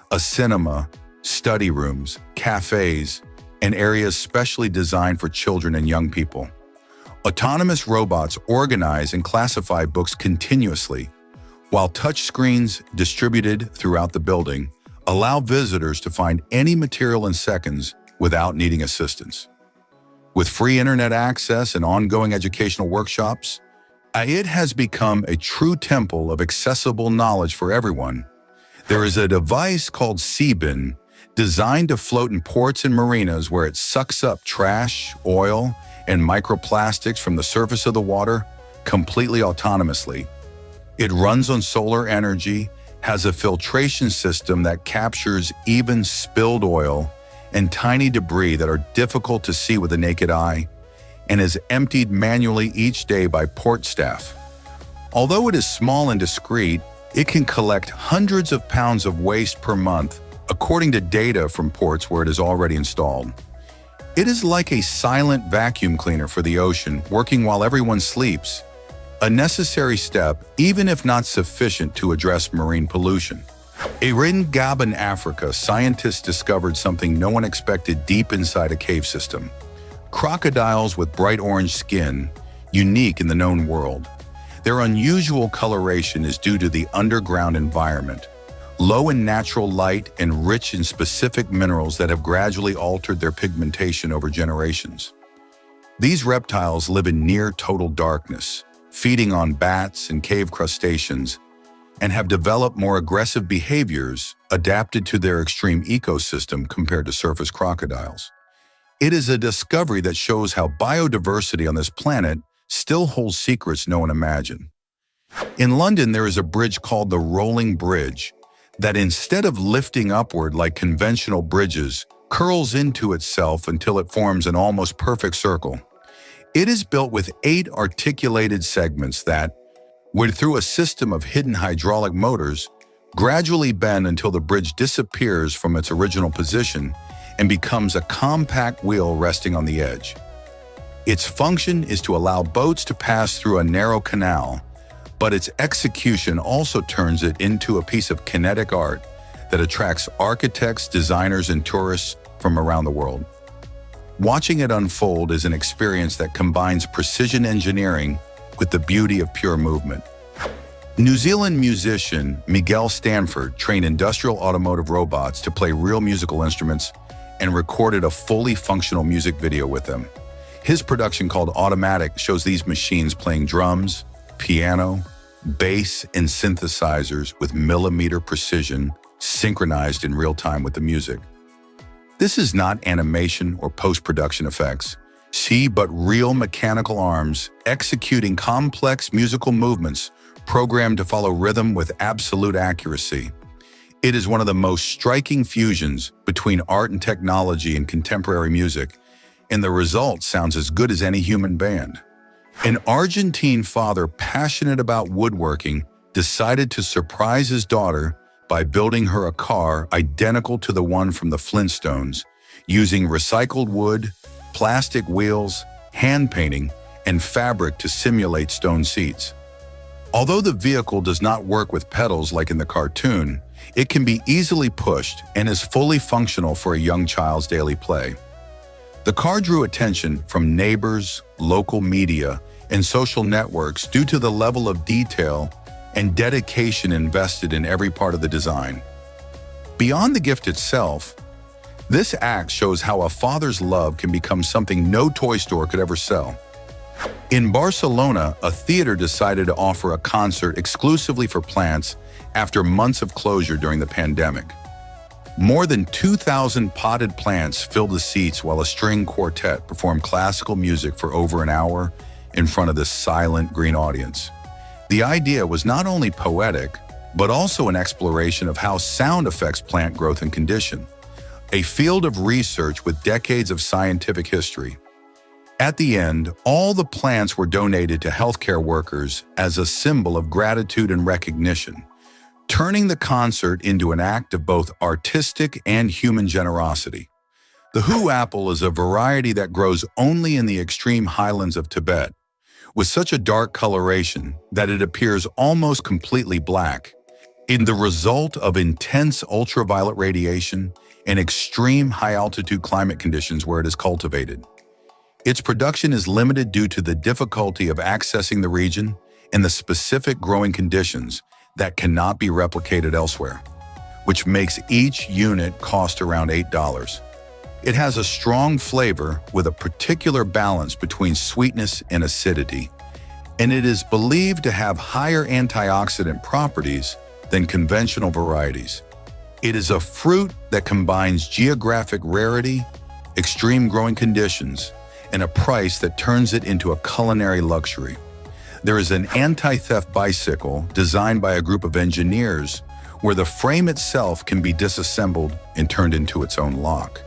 a cinema, study rooms, cafes, and areas specially designed for children and young people. Autonomous robots organize and classify books continuously, while touchscreens distributed throughout the building allow visitors to find any material in seconds without needing assistance. With free internet access and ongoing educational workshops, it has become a true temple of accessible knowledge for everyone. There is a device called Seabin, designed to float in ports and marinas where it sucks up trash, oil, and microplastics from the surface of the water completely autonomously. It runs on solar energy, has a filtration system that captures even spilled oil and tiny debris that are difficult to see with the naked eye, and is emptied manually each day by port staff. Although it is small and discreet, It can collect hundreds of pounds of waste per month, according to data from ports where it is already installed. It is like a silent vacuum cleaner for the ocean, working while everyone sleeps. A necessary step, even if not sufficient to address marine pollution. In Gabon, Africa, scientists discovered something no one expected deep inside a cave system. Crocodiles with bright orange skin, unique in the known world. Their unusual coloration is due to the underground environment, low in natural light and rich in specific minerals that have gradually altered their pigmentation over generations. These reptiles live in near total darkness, feeding on bats and cave crustaceans, and have developed more aggressive behaviors adapted to their extreme ecosystem compared to surface crocodiles. It is a discovery that shows how biodiversity on this planet still holds secrets no one imagined. In London, there is a bridge called the Rolling Bridge that, instead of lifting upward like conventional bridges, curls into itself until it forms an almost perfect circle. It is built with 8 articulated segments that, through a system of hidden hydraulic motors, gradually bend until the bridge disappears from its original position and becomes a compact wheel resting on the edge. Its function is to allow boats to pass through a narrow canal, but its execution also turns it into a piece of kinetic art that attracts architects, designers, and tourists from around the world. Watching it unfold is an experience that combines precision engineering with the beauty of pure movement. New Zealand musician Miguel Stanford trained industrial automotive robots to play real musical instruments and recorded a fully functional music video with them. His production, called Automatic, shows these machines playing drums, piano, bass, and synthesizers with millimeter precision, synchronized in real time with the music. This is not animation or post-production effects. See, but real mechanical arms executing complex musical movements programmed to follow rhythm with absolute accuracy. It is one of the most striking fusions between art and technology in contemporary music, and the result sounds as good as any human band. An Argentine father passionate about woodworking decided to surprise his daughter by building her a car identical to the one from the Flintstones, using recycled wood, plastic wheels, hand painting, and fabric to simulate stone seats. Although the vehicle does not work with pedals like in the cartoon, it can be easily pushed and is fully functional for a young child's daily play. The car drew attention from neighbors, local media, and social networks due to the level of detail and dedication invested in every part of the design. Beyond the gift itself, this act shows how a father's love can become something no toy store could ever sell. In Barcelona, a theater decided to offer a concert exclusively for plants after months of closure during the pandemic. More than 2,000 potted plants filled the seats while a string quartet performed classical music for over an hour in front of this silent green audience. The idea was not only poetic, but also an exploration of how sound affects plant growth and condition, a field of research with decades of scientific history. At the end, all the plants were donated to healthcare workers as a symbol of gratitude and recognition, turning the concert into an act of both artistic and human generosity. The Hu apple is a variety that grows only in the extreme highlands of Tibet, with such a dark coloration that it appears almost completely black, in the result of intense ultraviolet radiation and extreme high-altitude climate conditions where it is cultivated. Its production is limited due to the difficulty of accessing the region and the specific growing conditions that cannot be replicated elsewhere, which makes each unit cost around $8. It has a strong flavor with a particular balance between sweetness and acidity, and it is believed to have higher antioxidant properties than conventional varieties. It is a fruit that combines geographic rarity, extreme growing conditions, and a price that turns it into a culinary luxury. There is an anti-theft bicycle designed by a group of engineers where the frame itself can be disassembled and turned into its own lock.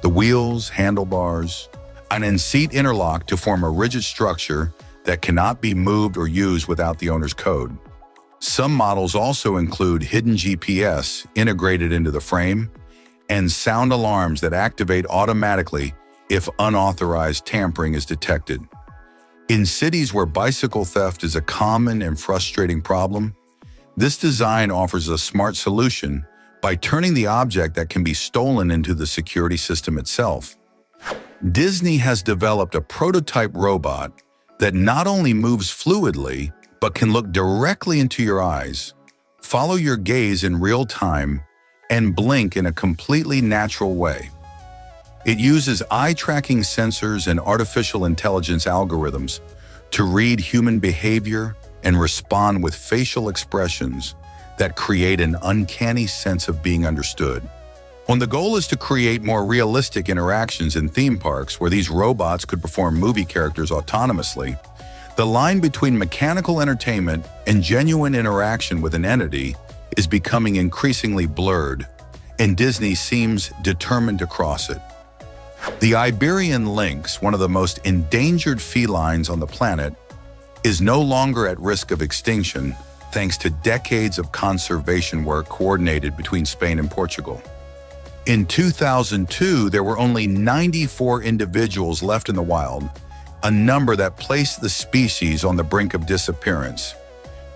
The wheels, handlebars, and seat interlock to form a rigid structure that cannot be moved or used without the owner's code. Some models also include hidden GPS integrated into the frame and sound alarms that activate automatically if unauthorized tampering is detected. In cities where bicycle theft is a common and frustrating problem, this design offers a smart solution by turning the object that can be stolen into the security system itself. Disney has developed a prototype robot that not only moves fluidly, but can look directly into your eyes, follow your gaze in real time, and blink in a completely natural way. It uses eye-tracking sensors and artificial intelligence algorithms to read human behavior and respond with facial expressions that create an uncanny sense of being understood. When the goal is to create more realistic interactions in theme parks where these robots could perform movie characters autonomously, the line between mechanical entertainment and genuine interaction with an entity is becoming increasingly blurred, and Disney seems determined to cross it. The Iberian lynx, one of the most endangered felines on the planet, is no longer at risk of extinction thanks to decades of conservation work coordinated between Spain and Portugal. In 2002, there were only 94 individuals left in the wild, a number that placed the species on the brink of disappearance.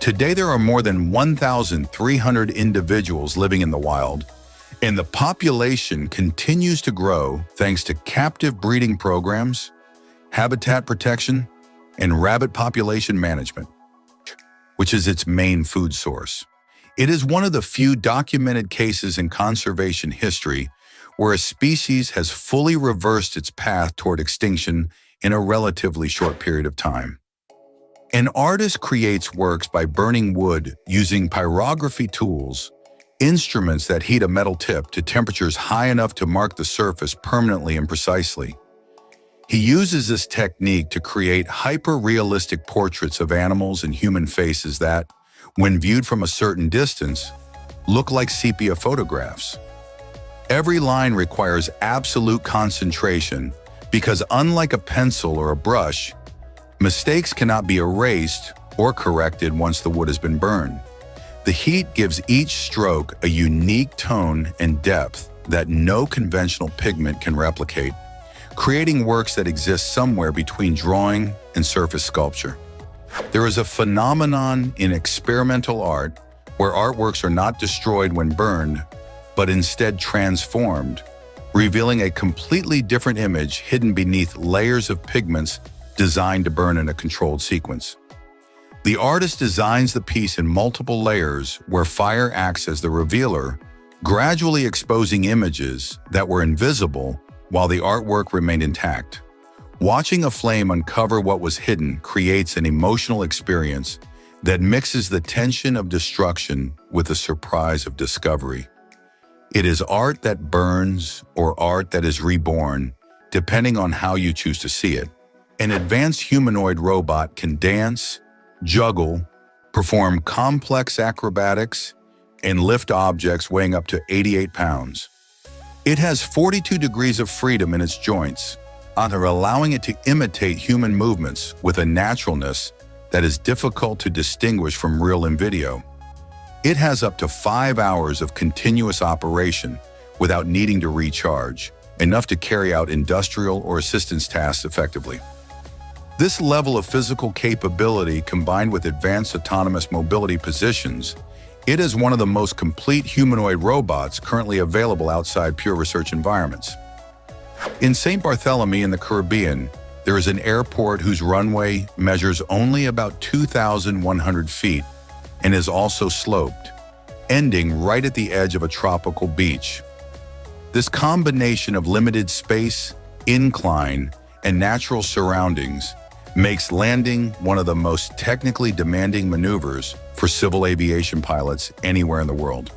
Today, there are more than 1,300 individuals living in the wild, and the population continues to grow thanks to captive breeding programs, habitat protection, and rabbit population management, which is its main food source. It is one of the few documented cases in conservation history where a species has fully reversed its path toward extinction in a relatively short period of time. An artist creates works by burning wood using pyrography tools, instruments that heat a metal tip to temperatures high enough to mark the surface permanently and precisely. He uses this technique to create hyper-realistic portraits of animals and human faces that, when viewed from a certain distance, look like sepia photographs. Every line requires absolute concentration because, unlike a pencil or a brush, mistakes cannot be erased or corrected once the wood has been burned. The heat gives each stroke a unique tone and depth that no conventional pigment can replicate, creating works that exist somewhere between drawing and surface sculpture. There is a phenomenon in experimental art where artworks are not destroyed when burned, but instead transformed, revealing a completely different image hidden beneath layers of pigments designed to burn in a controlled sequence. The artist designs the piece in multiple layers where fire acts as the revealer, gradually exposing images that were invisible while the artwork remained intact. Watching a flame uncover what was hidden creates an emotional experience that mixes the tension of destruction with the surprise of discovery. It is art that burns or art that is reborn, depending on how you choose to see it. An advanced humanoid robot can dance, juggle, perform complex acrobatics, and lift objects weighing up to 88 pounds. It has 42 degrees of freedom in its joints, allowing it to imitate human movements with a naturalness that is difficult to distinguish from real in video. It has up to 5 hours of continuous operation without needing to recharge, enough to carry out industrial or assistance tasks effectively. This level of physical capability, combined with advanced autonomous mobility positions, it is one of the most complete humanoid robots currently available outside pure research environments. In St. Barthélemy in the Caribbean, there is an airport whose runway measures only about 2,100 feet and is also sloped, ending right at the edge of a tropical beach. This combination of limited space, incline, and natural surroundings makes landing one of the most technically demanding maneuvers for civil aviation pilots anywhere in the world.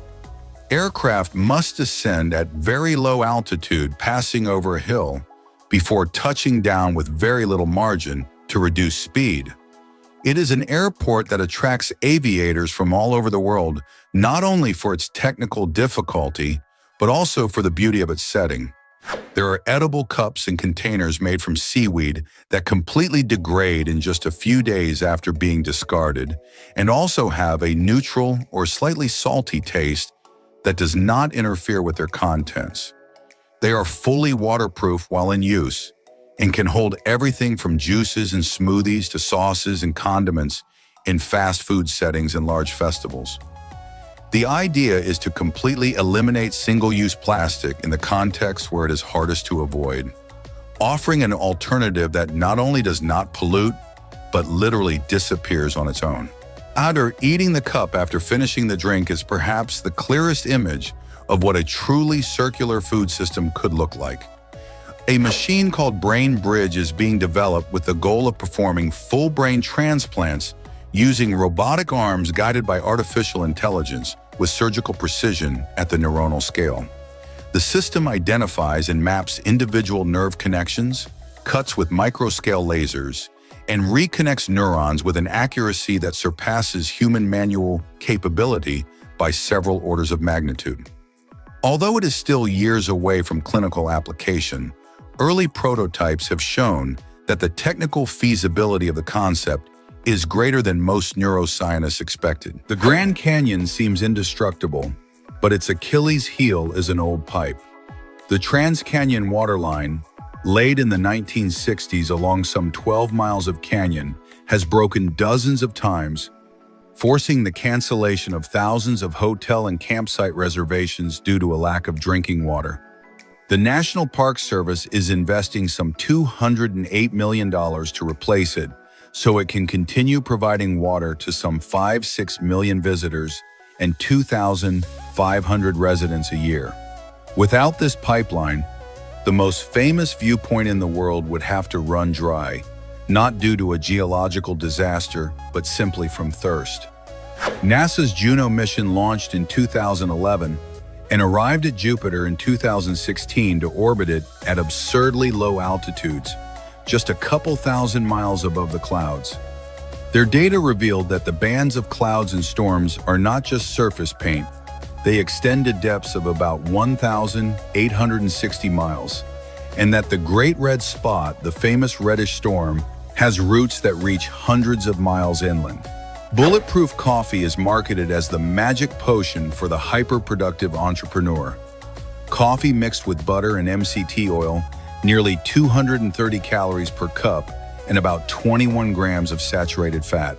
Aircraft must descend at very low altitude, passing over a hill, before touching down with very little margin to reduce speed. It is an airport that attracts aviators from all over the world, not only for its technical difficulty, but also for the beauty of its setting. There There are edible cups and containers made from seaweed that completely degrade in just a few days after being discarded, and also have a neutral or slightly salty taste that does not interfere with their contents. They are fully waterproof while in use and can hold everything from juices and smoothies to sauces and condiments in fast food settings and large festivals. The idea is to completely eliminate single-use plastic in the context where it is hardest to avoid, offering an alternative that not only does not pollute, but literally disappears on its own. Eating the cup after finishing the drink is perhaps the clearest image of what a truly circular food system could look like. A machine called Brain Bridge is being developed with the goal of performing full brain transplants using robotic arms guided by artificial intelligence with surgical precision at the neuronal scale. The system identifies and maps individual nerve connections, cuts with microscale lasers, and reconnects neurons with an accuracy that surpasses human manual capability by several orders of magnitude. Although it is still years away from clinical application, early prototypes have shown that the technical feasibility of the concept is greater than most neuroscientists expected. The Grand Canyon seems indestructible, but its Achilles heel is an old pipe. The Trans-Canyon Waterline, laid in the 1960s along some 12 miles of canyon, has broken dozens of times, forcing the cancellation of thousands of hotel and campsite reservations due to a lack of drinking water. The National Park Service is investing some $208 million to replace it, so it can continue providing water to some 5-6 million visitors and 2,500 residents a year. Without this pipeline, the most famous viewpoint in the world would have to run dry, not due to a geological disaster, but simply from thirst. NASA's Juno mission launched in 2011 and arrived at Jupiter in 2016 to orbit it at absurdly low altitudes, just a couple thousand miles above the clouds. Their data revealed that the bands of clouds and storms are not just surface paint, they extend to depths of about 1,860 miles, and that the Great Red Spot, the famous reddish storm, has roots that reach hundreds of miles inland. Bulletproof coffee is marketed as the magic potion for the hyper-productive entrepreneur. Coffee mixed with butter and MCT oil, nearly 230 calories per cup, and about 21 grams of saturated fat.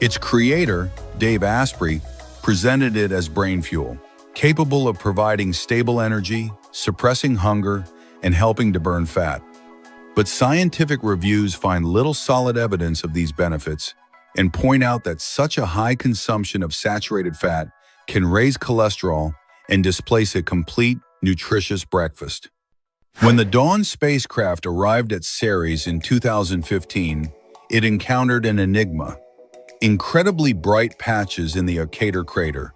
Its creator, Dave Asprey, presented it as brain fuel, capable of providing stable energy, suppressing hunger, and helping to burn fat. But scientific reviews find little solid evidence of these benefits and point out that such a high consumption of saturated fat can raise cholesterol and displace a complete, nutritious breakfast. When the Dawn spacecraft arrived at Ceres in 2015, it encountered an enigma: incredibly bright patches in the Arcadar crater,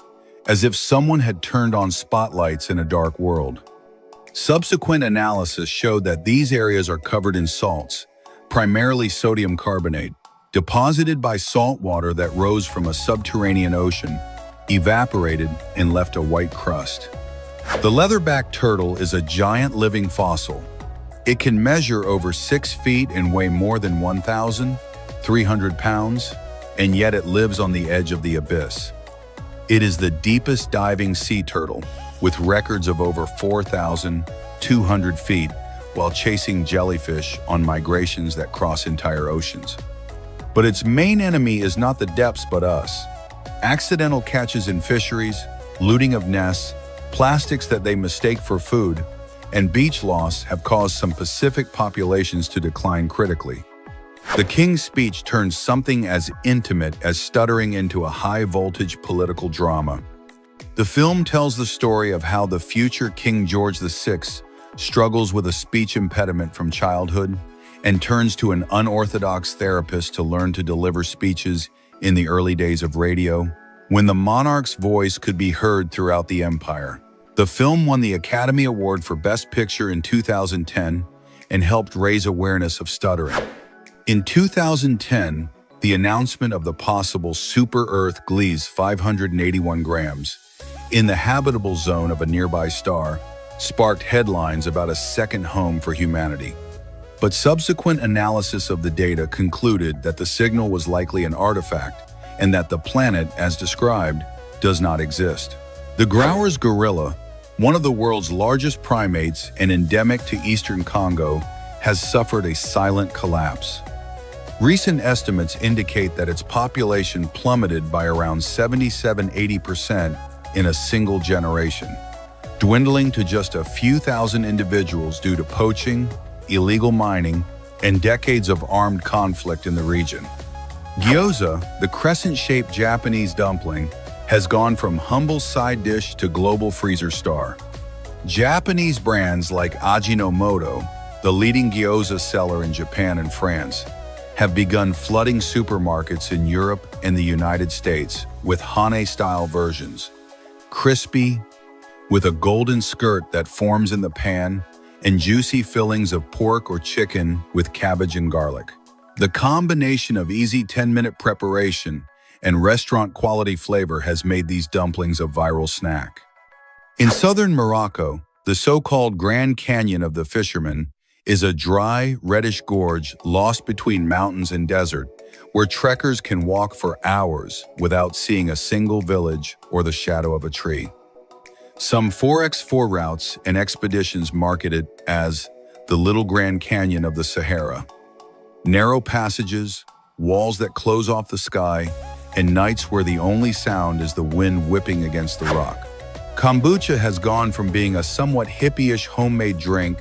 as if someone had turned on spotlights in a dark world. Subsequent analysis showed that these areas are covered in salts, primarily sodium carbonate, deposited by salt water that rose from a subterranean ocean, evaporated, and left a white crust. The leatherback turtle is a giant living fossil. It can measure over 6 feet and weigh more than 1,300 pounds, and yet it lives on the edge of the abyss. It is the deepest diving sea turtle, with records of over 4,200 feet, while chasing jellyfish on migrations that cross entire oceans. But its main enemy is not the depths but us. Accidental catches in fisheries, looting of nests, plastics that they mistake for food, and beach loss have caused some Pacific populations to decline critically. The King's Speech turns something as intimate as stuttering into a high-voltage political drama. The film tells the story of how the future King George VI struggles with a speech impediment from childhood and turns to an unorthodox therapist to learn to deliver speeches in the early days of radio, when the monarch's voice could be heard throughout the empire. The film won the Academy Award for Best Picture in 2010 and helped raise awareness of stuttering. In 2010, the announcement of the possible super-Earth Gliese 581 grams in the habitable zone of a nearby star sparked headlines about a second home for humanity. But subsequent analysis of the data concluded that the signal was likely an artifact and that the planet, as described, does not exist. The Grauer's gorilla, one of the world's largest primates and endemic to eastern Congo, has suffered a silent collapse. Recent estimates indicate that its population plummeted by around 77–80% in a single generation, dwindling to just a few thousand individuals due to poaching, illegal mining, and decades of armed conflict in the region. Gyoza, the crescent-shaped Japanese dumpling, has gone from humble side dish to global freezer star. Japanese brands like Ajinomoto, the leading gyoza seller in Japan and France, have begun flooding supermarkets in Europe and the United States with Hane-style versions. Crispy, with a golden skirt that forms in the pan, and juicy fillings of pork or chicken with cabbage and garlic. The combination of easy 10-minute preparation and restaurant-quality flavor has made these dumplings a viral snack. In southern Morocco, the so-called Grand Canyon of the Fishermen is a dry, reddish gorge lost between mountains and desert, where trekkers can walk for hours without seeing a single village or the shadow of a tree. Some 4x4 routes and expeditions market it as the Little Grand Canyon of the Sahara. Narrow passages, walls that close off the sky, and nights where the only sound is the wind whipping against the rock. Kombucha has gone from being a somewhat hippie-ish homemade drink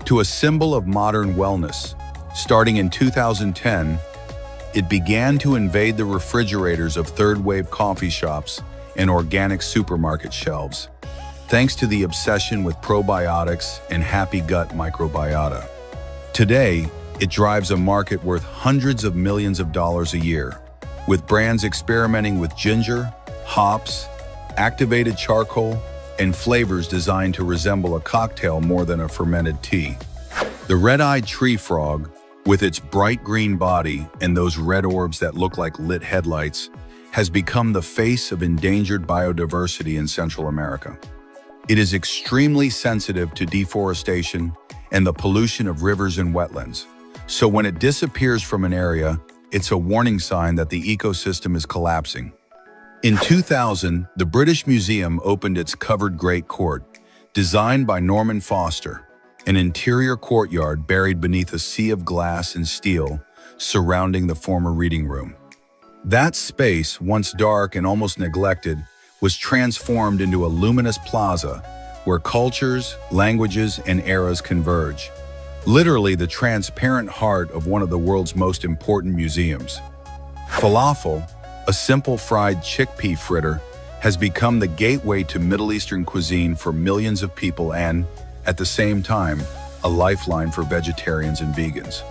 to a symbol of modern wellness. Starting in 2010, it began to invade the refrigerators of third-wave coffee shops and organic supermarket shelves, thanks to the obsession with probiotics and happy gut microbiota. Today, it drives a market worth hundreds of millions of dollars a year, with brands experimenting with ginger, hops, activated charcoal, and flavors designed to resemble a cocktail more than a fermented tea. The red-eyed tree frog, with its bright green body and those red orbs that look like lit headlights, has become the face of endangered biodiversity in Central America. It is extremely sensitive to deforestation and the pollution of rivers and wetlands. So when it disappears from an area, it's a warning sign that the ecosystem is collapsing. In 2000, the British Museum opened its covered Great Court, designed by Norman Foster, an interior courtyard buried beneath a sea of glass and steel surrounding the former reading room. That space, once dark and almost neglected, was transformed into a luminous plaza where cultures, languages, and eras converge. Literally the transparent heart of one of the world's most important museums. Falafel, a simple fried chickpea fritter, has become the gateway to Middle Eastern cuisine for millions of people and, at the same time, a lifeline for vegetarians and vegans.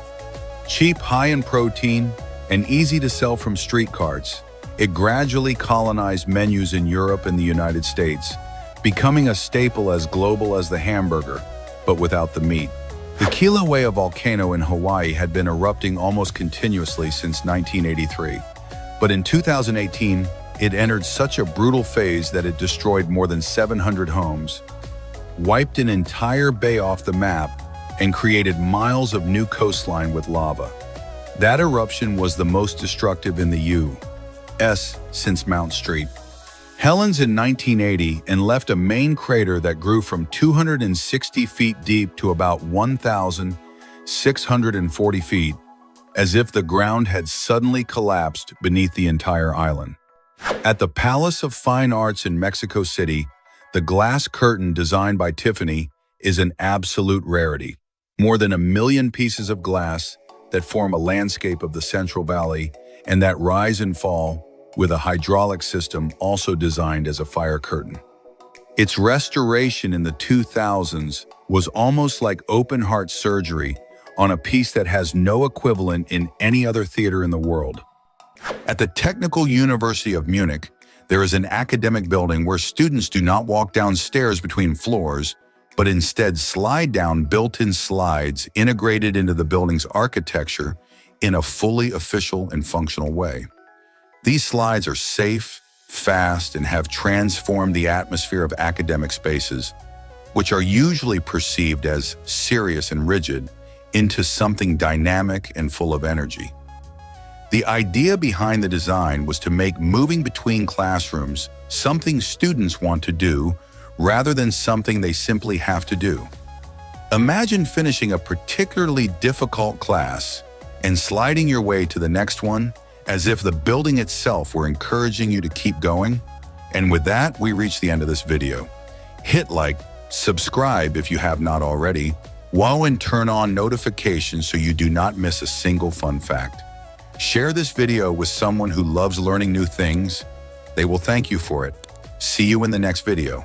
Cheap, high in protein, and easy to sell from street carts, it gradually colonized menus in Europe and the United States, becoming a staple as global as the hamburger, but without the meat. The Kilauea volcano in Hawaii had been erupting almost continuously since 1983, but in 2018, it entered such a brutal phase that it destroyed more than 700 homes, wiped an entire bay off the map, and created miles of new coastline with lava. That eruption was the most destructive in the U.S. since Mount Street. Helens in 1980 and left a main crater that grew from 260 feet deep to about 1,640 feet, as if the ground had suddenly collapsed beneath the entire island. At the Palace of Fine Arts in Mexico City, the glass curtain designed by Tiffany is an absolute rarity. More than 1 million pieces of glass that form a landscape of the Central Valley and that rise and fall with a hydraulic system also designed as a fire curtain. Its restoration in the 2000s was almost like open-heart surgery on a piece that has no equivalent in any other theater in the world. At the Technical University of Munich, there is an academic building where students do not walk down stairs between floors, but instead slide down built-in slides integrated into the building's architecture in a fully official and functional way. These slides are safe, fast, and have transformed the atmosphere of academic spaces. which are usually perceived as serious and rigid, into something dynamic and full of energy. The idea behind the design was to make moving between classrooms something students want to do rather than something they simply have to do. Imagine finishing a particularly difficult class and sliding your way to the next one as if the building itself were encouraging you to keep going. And with that, we reach the end of this video. Hit like, subscribe if you have not already, and turn on notifications so you do not miss a single fun fact. Share this video with someone who loves learning new things. They will thank you for it. See you in the next video.